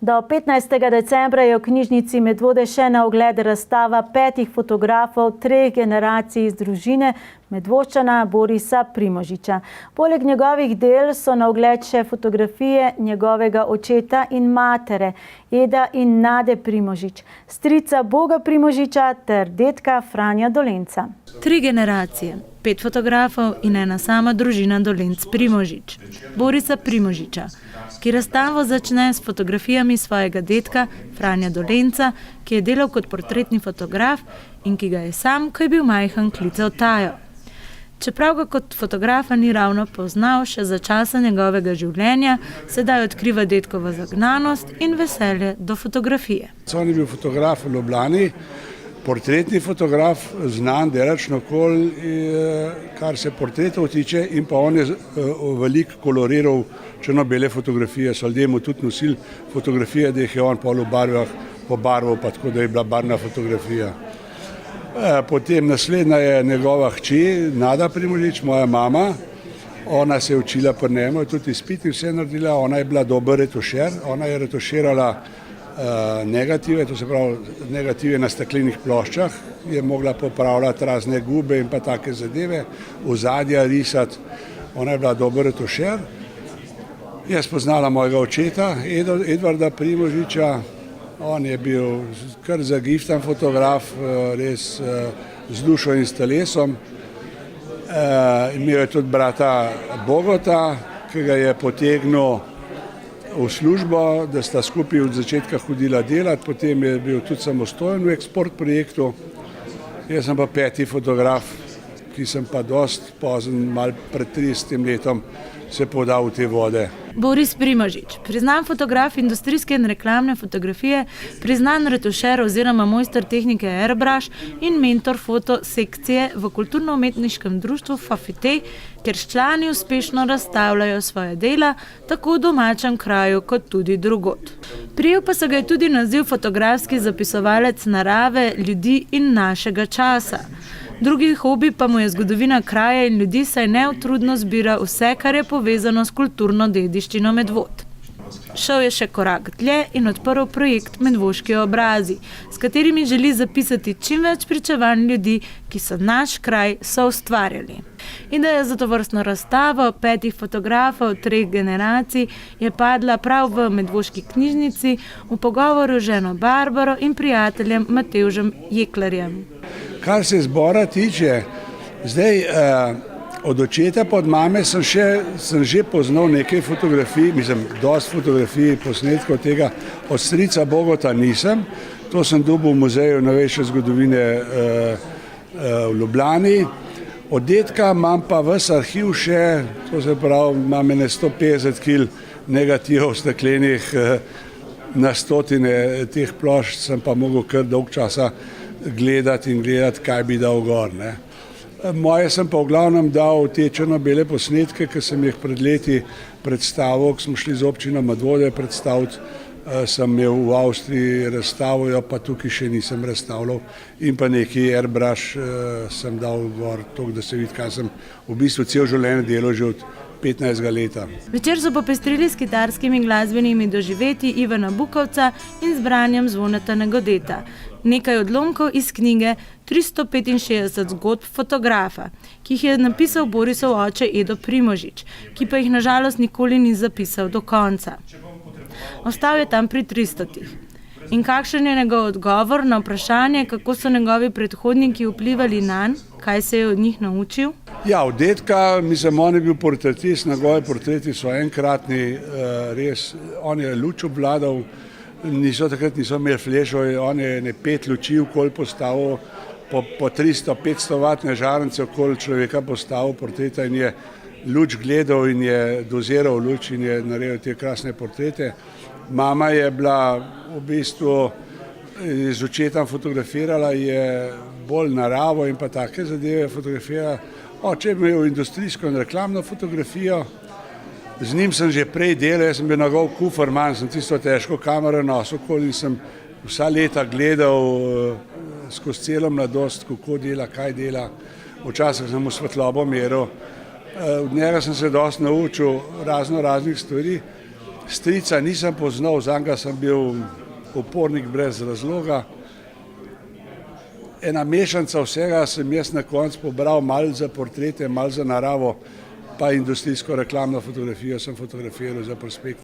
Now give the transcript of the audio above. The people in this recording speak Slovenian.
Do 15. decembra je v knjižnici Medvode še na ogled razstava 5 fotografov 3 generacij iz družine Medvoščana Borisa Primožiča. Poleg njegovih del so na ogled še fotografije njegovega očeta in matere, Eda in Nade Primožič, strica Boga Primožiča ter dedka Franja Dolenca. 3 generacije, 5 fotografov in ena sama družina Dolenc Primožič, Borisa Primožiča, ki razstavo začne s fotografijami svojega dedka Franja Dolenca, ki je delal kot portretni fotograf in ki ga je sam, ko je bil majhen, klical Tajo. Čeprav ga kot fotografa ni ravno poznal še za časa njegovega življenja, sedaj odkriva dedkovo zagnanost in veselje do fotografije. On je bil fotograf v Ljubljani, portretni fotograf, znan delačno okoli, kar se portretov tiče, in pa on je veliko koloriral črno-bele fotografije, so ljudje mu tudi nosili fotografije, da jih je on pol v barvah pobarval, pa tako, da je bila barvna fotografija. Potem naslednja je njegova hči, Nada Primožič, moja mama. Ona se je učila pri njemu, tudi izpit in vse naredila, ona je bila dober retušer, ona je retuširala negative, to se pravi negative na steklenih ploščah, je mogla popravljati razne gube in pa take zadeve, ozadja risati, ona je bila dober retušer. Je spoznala mojega očeta, Edvarda Primožiča, on je bil kar zagiftan fotograf, res z dušo in s telesom. Imel je tudi brata Bogota, ki ga je potegnil v službo, da sta skupaj od začetka hodila delati, potem je bil tudi samostojen v eksport projektu. Jaz sem pa 5. fotograf, ki sem pa dosti pozen, malo pred 30 letom se podal v te vode. Boris Primožič, priznan fotograf industrijske in reklamne fotografije, priznan retušer oziroma mojster tehnike Airbrush in mentor fotosekcije v kulturno-umetniškem društvu Fafite, kjer člani uspešno razstavljajo svoje dela, tako v domačem kraju kot tudi drugod. Prijel pa se ga je tudi naziv fotografski zapisovalec narave, ljudi in našega časa. Drugi hobi pa mu je zgodovina kraja in ljudi, saj neutrudno zbira vse, kar je povezano s kulturno dediščino Medvod. Šel je še korak dlje in odprl projekt Medvoški obrazi, s katerimi želi zapisati čim več pričevanj ljudi, ki so naš kraj soustvarjali. Ideja za tovrstno razstavo 5 fotografov 3 generacij je padla prav v Medvoški knjižnici v pogovoru z ženo Barbaro in prijateljem Matevžem Jeklarjem. Kar se zbora tiče, zdaj od očeta pa od mame sem že poznal nekaj fotografij, dosti fotografij, posnetkov tega, od strica Bogota nisem, to sem dobil v muzeju novejše zgodovine v Ljubljani. Od dedka imam pa ves arhiv še, to se pravi, imam 150 kg negativov steklenih, na stotine teh plošč sem pa mogel kar dolg časa gledati, kaj bi dal gor. Moje sem pa v glavnem dal te črno-bele posnetke, ki sem jih pred leti predstavil, ko smo šli z občino Medvode predstaviti, sem imel v Avstriji razstavo, pa tukaj še nisem razstavljal, in pa neki Airbrush sem dal gor, da se vidi, kaj sem v bistvu cel življenje delal že od 15 leta. Večer so popestrili s kitarskimi glasbenimi doživetji Ivana Bukovca in z branjem Zvoneta Negodeta. Nekaj odlomkov iz knjige 365 zgodb fotografa, ki jih je napisal Borisov oče Edo Primožič, ki pa jih nažalost nikoli ni zapisal do konca. Ostal je tam pri 300. In kakšen je njegov odgovor na vprašanje, kako so njegovi predhodniki vplivali nanj, kaj se je od njih naučil? Ja, od dedka, on je bil portretist, njegovi portreti so enkratni, res, on je luč obvladal, takrat niso imeli flešov, on je 5 luči okoli postavil, po 300-500 vatne žarnice okoli človeka postavil portreta in je luč gledal in je doziral luč in je naredil te krasne portrete. Mama je bila v bistvu z očetom fotografirala, je bolj naravo in pa take zadeve fotografirala. Oče je imel industrijsko in reklamno fotografijo, z njim sem že prej delal, jaz sem bil njegov kuferman, sem tisto težko kamero nosil okoli in sem vsa leta gledal skozi celo mladost, kako dela, kaj dela. Včasih sem mu svetlobo meril. Od njega sem se dosti naučil raznih stvari. Strica nisem poznal, zanj sem bil upornik brez razloga. Ena mešanca vsega sem jaz na koncu pobral, malo za portrete, malo za naravo, pa industrijsko reklamno fotografijo sem fotografiral za Prospekt.